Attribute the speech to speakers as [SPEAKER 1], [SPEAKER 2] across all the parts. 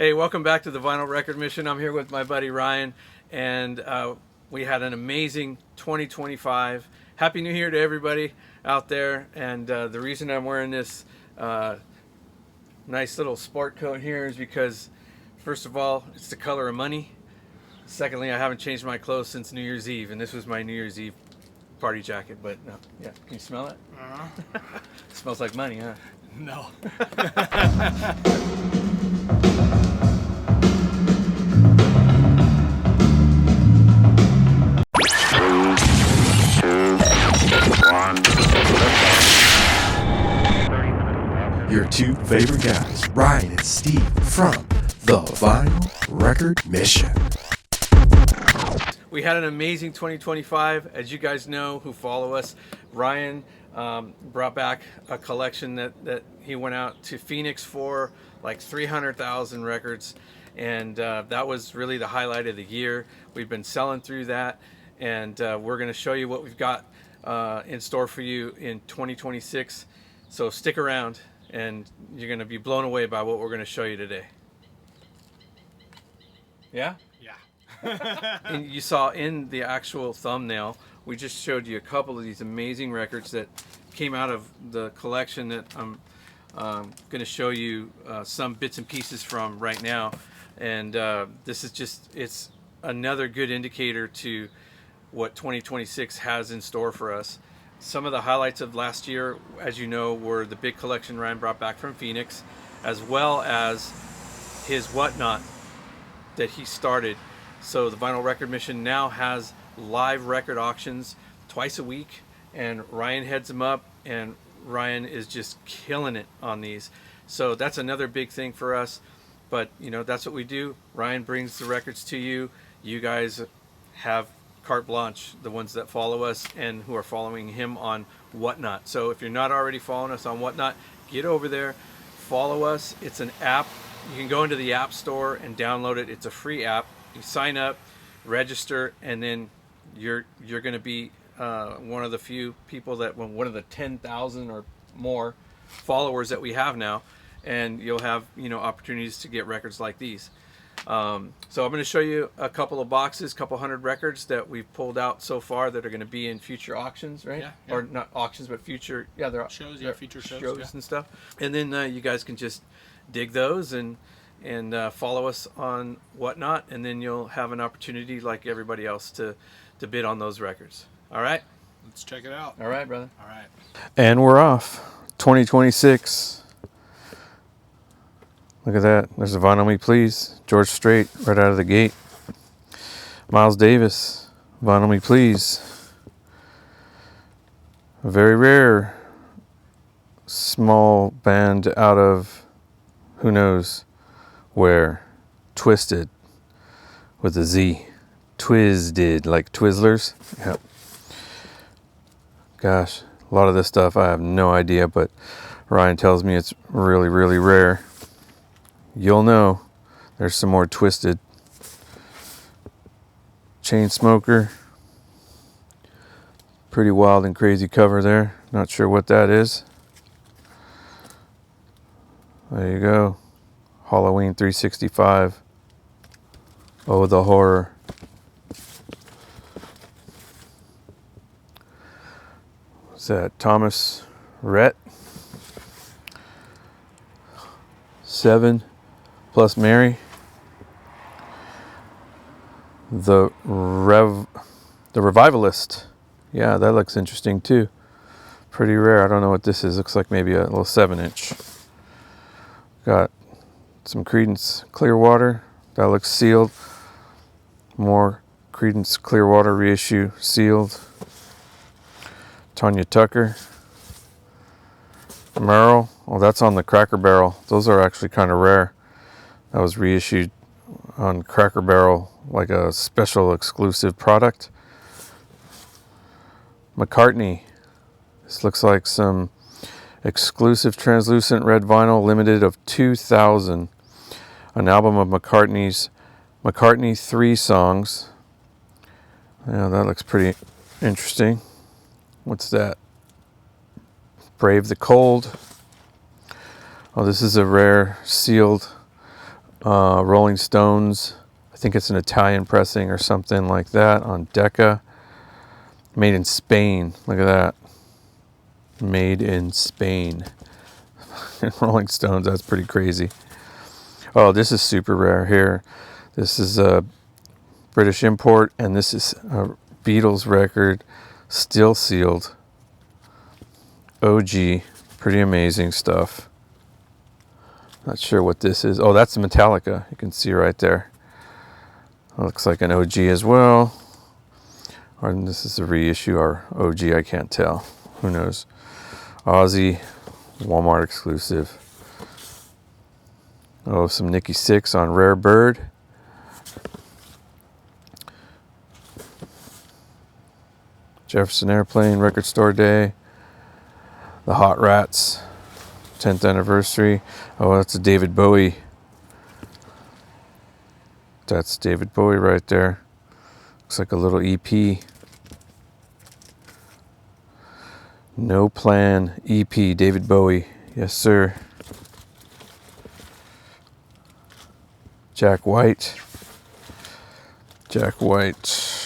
[SPEAKER 1] Hey, welcome back to the Vinyl Record Mission. I'm here with my buddy Ryan, and we had an amazing 2025. Happy New Year to everybody out there. And the reason I'm wearing this nice little sport coat here is because, first of all, it's the color of money. Secondly, I haven't changed my clothes since New Year's Eve, and this was my New Year's Eve party jacket. But no, yeah, can you smell it? It smells like money, huh?
[SPEAKER 2] No.
[SPEAKER 3] Your two favorite guys, Ryan and Steve, from the Vinyl Record Mission.
[SPEAKER 1] We had an amazing 2025. As you guys know who follow us, Ryan brought back a collection that he went out to Phoenix for, like 300,000 records. And that was really the highlight of the year. We've been selling through that, and we're going to show you what we've got in store for you in 2026. So stick around, and you're going to be blown away by what we're going to show you today. Yeah?
[SPEAKER 2] Yeah.
[SPEAKER 1] And you saw in the actual thumbnail, we just showed you a couple of these amazing records that came out of the collection that I'm going to show you some bits and pieces from right now. And this is just, it's another good indicator to what 2026 has in store for us. Some of the highlights of last year, as you know, were the big collection Ryan brought back from Phoenix, as well as his Whatnot that he started. So the Vinyl Record Mission now has live record auctions twice a week, and Ryan heads them up, and Ryan is just killing it on these. So that's another big thing for us. But you know, that's what we do. Ryan brings the records to you. You guys have carte blanche, the ones that follow us and who are following him on Whatnot. So if you're not already following us on Whatnot, get over there, follow us. It's an app. You can go into the App Store and download it. It's a free app. You sign up, register, and then you're going to be one of the few people that, one of the 10,000 or more followers that we have now, and you'll have, you know, opportunities to get records like these. So I'm going to show you a couple of boxes, couple hundred records that we've pulled out so far that are going to be in future auctions, right?
[SPEAKER 2] Yeah.
[SPEAKER 1] Or not auctions, but future, they're
[SPEAKER 2] Shows,
[SPEAKER 1] they're
[SPEAKER 2] future shows,
[SPEAKER 1] and stuff. And then you guys can just dig those and follow us on Whatnot, and then you'll have an opportunity like everybody else to bid on those records. All right?
[SPEAKER 2] Let's check it out.
[SPEAKER 1] All right, brother.
[SPEAKER 2] All right.
[SPEAKER 1] And we're off. 2026. Look at that. There's a Vinyl Me Please. George Strait right out of the gate. Miles Davis. Vinyl Me Please. A very rare small band out of who knows where. Twisted with a Z. Twisted, like Twizzlers. Yep. Gosh, a lot of this stuff I have no idea, but Ryan tells me it's really, really rare. You'll know. There's some more Twisted. Chainsmoker. Pretty wild and crazy cover there. Not sure what that is. There you go. Halloween 365. Oh, the horror. What's that? Thomas Rhett. 7 plus Mary. The Revivalist. Yeah, that looks interesting too. Pretty rare. I don't know what this is. Looks like maybe a little 7-inch. Got some Creedence Clearwater. That looks sealed. More Creedence Clearwater reissue sealed. Tanya Tucker. Merle. Oh, that's on the Cracker Barrel. Those are actually kind of rare. That was reissued on Cracker Barrel, like a special exclusive product. McCartney. This looks like some exclusive translucent red vinyl, limited of 2,000. An album of McCartney 3 songs. Yeah, that looks pretty interesting. What's that? Brave the Cold. Oh, this is a rare sealed Rolling Stones. I think it's an Italian pressing or something like that on Decca. Made in Spain. Look at that. Made in Spain. Rolling Stones, that's pretty crazy. Oh, this is super rare here. This is a British import, and this is a Beatles record, still sealed. OG, pretty amazing stuff. Not sure what this is. Oh, that's Metallica. You can see right there. Looks like an OG as well. Or this is a reissue or OG, I can't tell. Who knows? Ozzy, Walmart exclusive. Oh, some Nikki Sixx on Rare Bird. Jefferson Airplane, Record Store Day. The Hot Rats, 10th anniversary. Oh, that's a David Bowie. That's David Bowie right there. Looks like a little EP. No Plan EP, David Bowie. Yes, sir. Jack White. Jack White.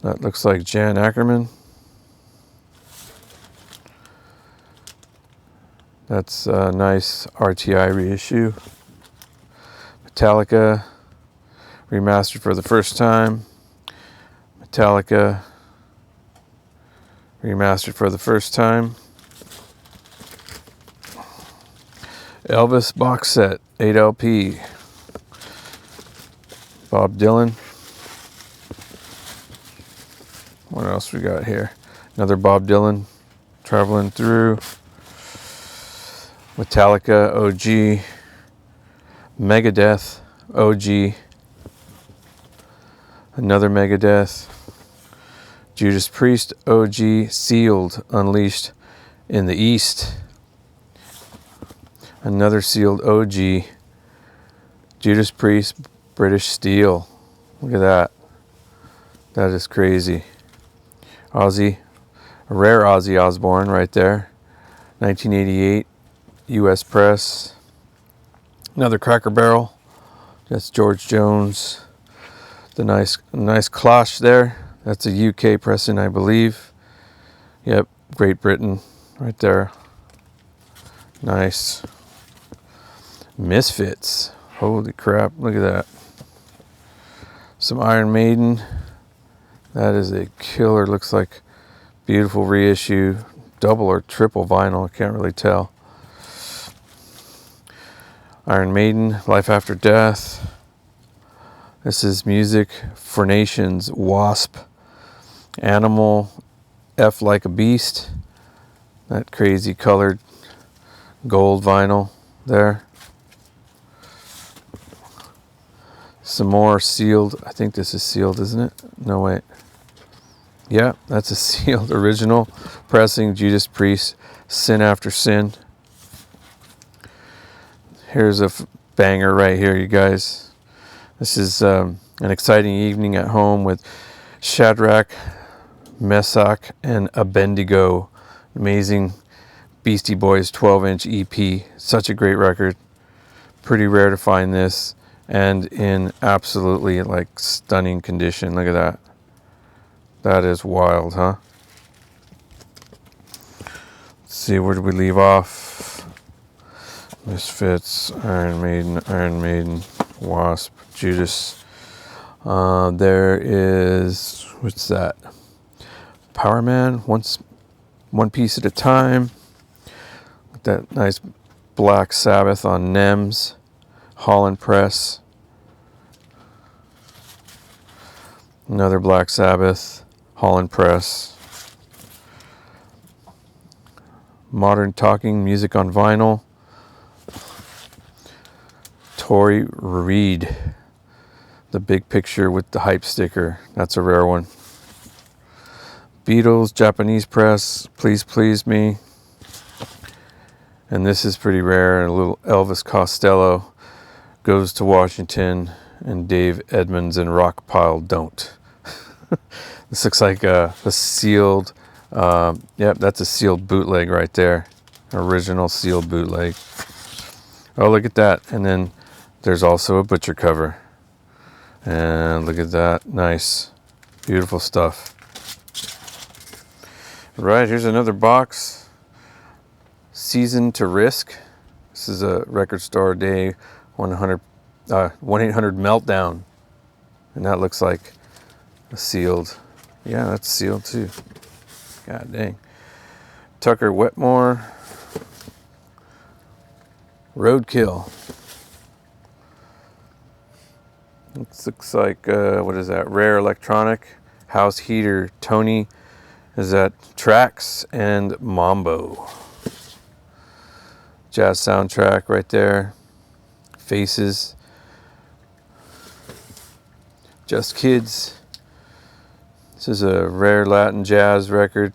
[SPEAKER 1] That looks like Jan Ackerman. That's a nice RTI reissue. Metallica, remastered for the first time. Metallica, remastered for the first time. Elvis box set, 8 LP. Bob Dylan. What else we got here? Another Bob Dylan, Traveling Through. Metallica, OG. Megadeth, OG. Another Megadeth. Judas Priest, OG. Sealed, Unleashed in the East. Another sealed OG. Judas Priest, British Steel. Look at that. That is crazy. Ozzy, a rare Ozzy Osbourne right there. 1988, U.S. Press. Another Cracker Barrel. That's George Jones. The nice cloche there. That's a UK pressing, I believe. Yep, Great Britain right there. Nice. Misfits. Holy crap, look at that. Some Iron Maiden. That is a killer, looks like beautiful reissue. Double or triple vinyl, I can't really tell. Iron Maiden, Life After Death. This is Music for Nations, Wasp. Animal, F Like a Beast. That crazy colored gold vinyl there. Some more sealed. I think this is sealed, isn't it? No, wait. Yeah, that's a sealed original pressing. Judas Priest, Sin After Sin. Here's a banger right here, you guys. This is an exciting evening at home with Shadrach, Meshach, and Abednego. Amazing Beastie Boys 12-inch EP. Such a great record. Pretty rare to find this. And in absolutely like stunning condition. Look at that. That is wild, huh? Let's see, where did we leave off? Misfits, Iron Maiden, Wasp, Judas. There is, what's that? Power Man, one piece at a time. With that nice Black Sabbath on NEMS. Holland Press. Another Black Sabbath, Holland Press. Modern Talking, music on vinyl. Tori Reed. The big picture with the hype sticker. That's a rare one. Beatles, Japanese press, Please Please Me. And this is pretty rare. A little Elvis Costello, Goes to Washington, and Dave Edmunds and Rockpile Don't. This looks like a sealed, yep, that's a sealed bootleg right there. Original sealed bootleg. Oh, look at that. And then there's also a butcher cover. And look at that. Nice. Beautiful stuff. Right, here's another box. Season to Risk. This is a Record Store Day 100, 1-800 Meltdown. And that looks like a sealed. Yeah, that's sealed too. God dang. Tucker Wetmore. Roadkill. It looks like, what is that? Rare Electronic. House Heater. Tony. Is that Tracks and Mambo. Jazz soundtrack right there. Faces. Just Kids. This is a rare Latin jazz record.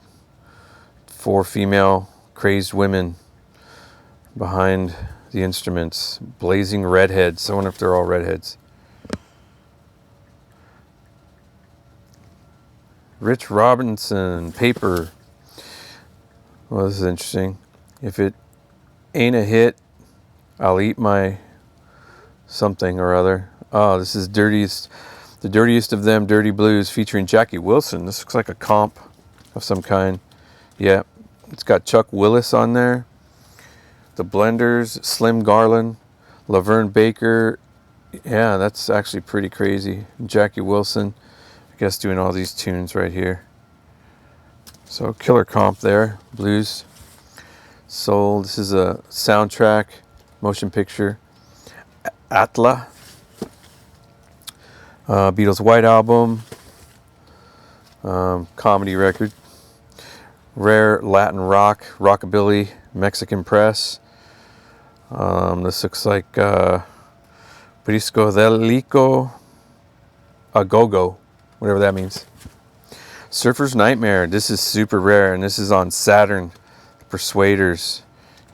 [SPEAKER 1] 4 female crazed women behind the instruments. Blazing redheads. I wonder if they're all redheads. Rich Robinson, Paper. Well, this is interesting. If it ain't a hit, I'll eat my something or other. Oh, this is the dirtiest of them, Dirty Blues, featuring Jackie Wilson. This looks like a comp of some kind. Yeah, it's got Chuck Willis on there. The Blenders, Slim Garland, Laverne Baker. Yeah, that's actually pretty crazy. Jackie Wilson, I guess, doing all these tunes right here. So killer comp there. Blues, soul. This is a soundtrack, motion picture. Atla. Beatles White Album. Comedy record. Rare Latin rock, rockabilly, Mexican press. This looks like Briscodelico Agogo, whatever that means. Surfer's Nightmare. This is super rare, and this is on Saturn Persuaders.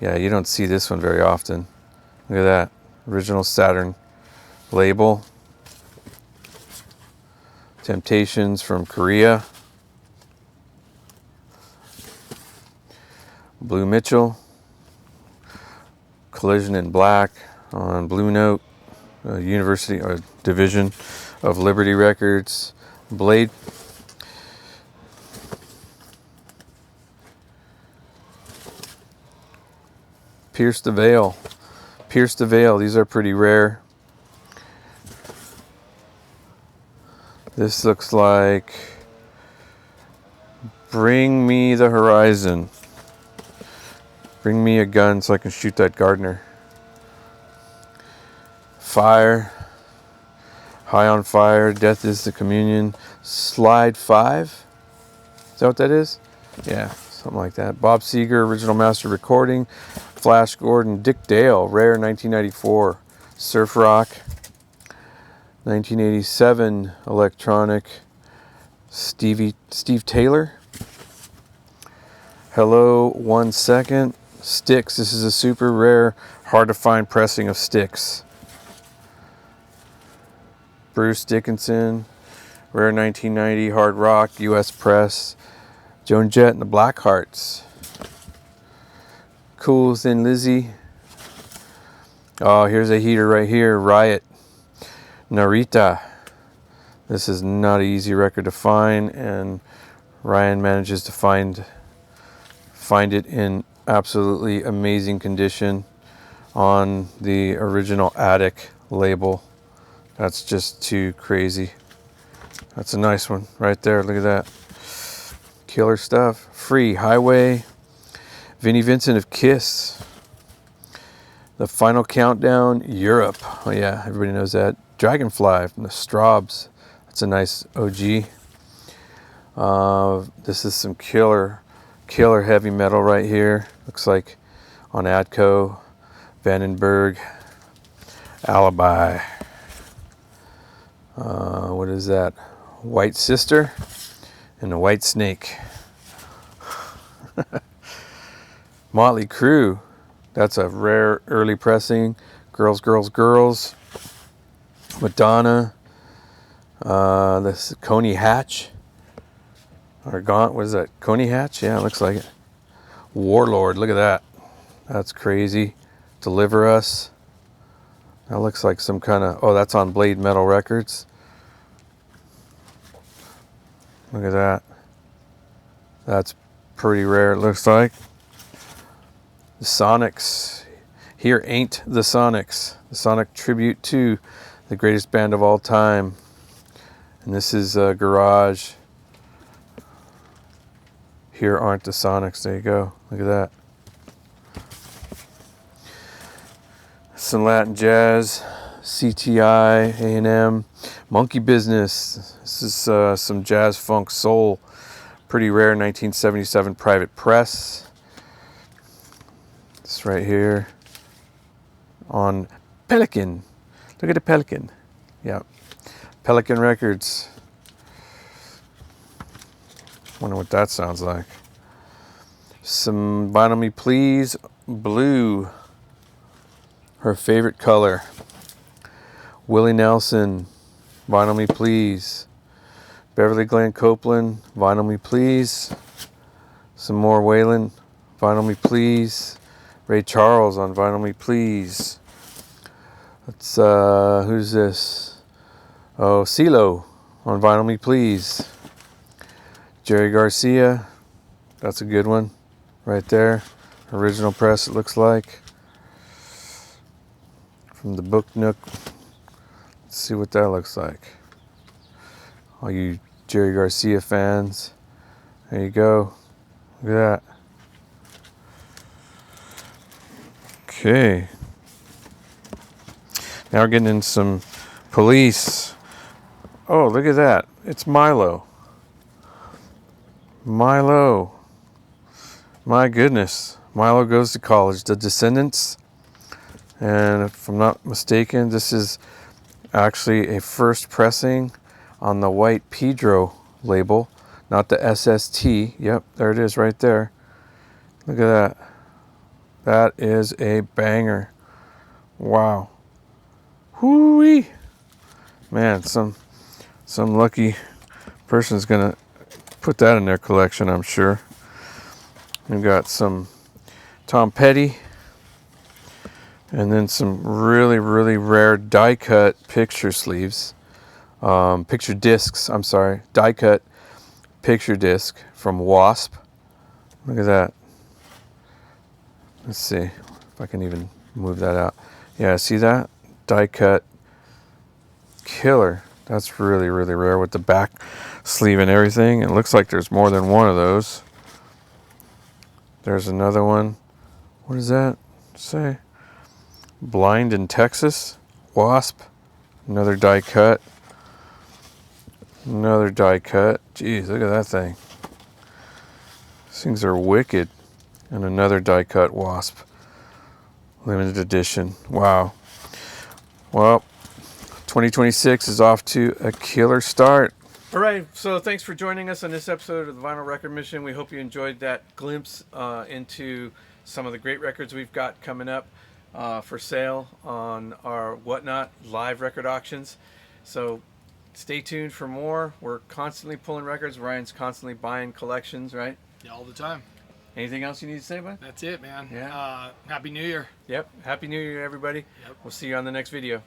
[SPEAKER 1] Yeah, you don't see this one very often. Look at that. Original Saturn label. Temptations from Korea. Blue Mitchell. Collision in Black on Blue Note. University or Division of Liberty Records. Blade. Pierce the Veil. Pierce the Veil. These are pretty rare. This looks like Bring Me the Horizon. Bring me a gun so I can shoot that gardener. Fire. High on Fire. Death is the Communion. Slide 5. Is that what that is? Yeah, something like that. Bob Seger, original master recording. Flash Gordon. Dick Dale, rare 1994. Surf Rock. 1987 electronic. Steve Taylor. Hello, 1 second. Styx. This is a super rare, hard to find pressing of Styx. Bruce Dickinson, rare 1990 hard rock, U.S. press. Joan Jett and the Blackhearts. Cool Thin Lizzy. Oh, here's a heater right here. Riot. Narita. This is not an easy record to find, and Ryan manages to find it in absolutely amazing condition on the original Attic label. That's just too crazy. That's a nice one right there. Look at that. Killer stuff. Free Highway. Vinnie Vincent of Kiss. The Final Countdown, Europe. Oh yeah, everybody knows that. Dragonfly from the Straubs. That's a nice OG. This is some killer heavy metal right here. Looks like on Atco, Vandenberg, Alibi. What is that? White Sister and the White Snake. Motley Crue. That's a rare early pressing. Girls, Girls, Girls. Madonna. This is Coney Hatch. Or Gaunt, what is that? Coney Hatch? Yeah, it looks like it. Warlord, look at that. That's crazy. Deliver Us. That looks like some kind of... Oh, that's on Blade Metal Records. Look at that. That's pretty rare, it looks like. The Sonics. Here Ain't the Sonics. The Sonic Tribute to the greatest band of all time. And this is Garage. Here Aren't the Sonics. There you go. Look at that. Some Latin jazz. CTI, A&M. Monkey Business. This is some jazz, funk, soul. Pretty rare 1977 Private Press. This right here. On Pelican. Look at the Pelican. Yeah. Pelican Records. Wonder what that sounds like. Some Vinyl Me Please Blue. Her favorite color. Willie Nelson. Vinyl Me Please. Beverly Glenn Copeland. Vinyl Me Please. Some more Waylon. Vinyl Me Please. Ray Charles on Vinyl Me Please. Let's who's this? Oh, CeeLo on Vinyl Me Please. Jerry Garcia, that's a good one right there. Original press, it looks like. From the Book Nook. Let's see what that looks like. All you Jerry Garcia fans, there you go. Look at that. Okay. Now we're getting in some Police. Oh, look at that. It's Milo. Milo. My goodness. Milo Goes to College. The Descendents. And if I'm not mistaken, this is actually a first pressing on the white Pedro label, not the SST. Yep, there it is right there. Look at that. That is a banger. Wow. Whoo-wee. Man, some lucky person's gonna put that in their collection, I'm sure. We've got some Tom Petty, and then some really, really rare die-cut picture sleeves. Picture discs, I'm sorry. Die-cut picture disc from Wasp. Look at that. Let's see if I can even move that out. Yeah, see that? Die-cut killer. That's really, really rare with the back sleeve and everything. It looks like there's more than one of those. There's another one. What does that say? Blind in Texas. Wasp. Another die cut. Another die cut. Jeez, look at that thing. These things are wicked. And another die cut Wasp. Limited edition. Wow. Well, 2026 is off to a killer start. All right, so thanks for joining us on this episode of the Vinyl Record Mission. We hope you enjoyed that glimpse into some of the great records we've got coming up for sale on our Whatnot live record auctions. So stay tuned for more. We're constantly pulling records. Ryan's constantly buying collections, right?
[SPEAKER 2] Yeah, all the time.
[SPEAKER 1] Anything else you need to say, bud?
[SPEAKER 2] That's it, man.
[SPEAKER 1] Yeah.
[SPEAKER 2] Happy New Year.
[SPEAKER 1] Yep. Happy New Year, everybody. Yep. We'll see you on the next video.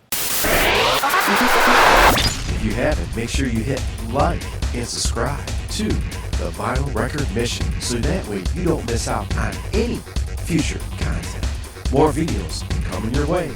[SPEAKER 3] If you haven't, make sure you hit like and subscribe to the Vinyl Record Mission so that way you don't miss out on any future content. More videos coming your way.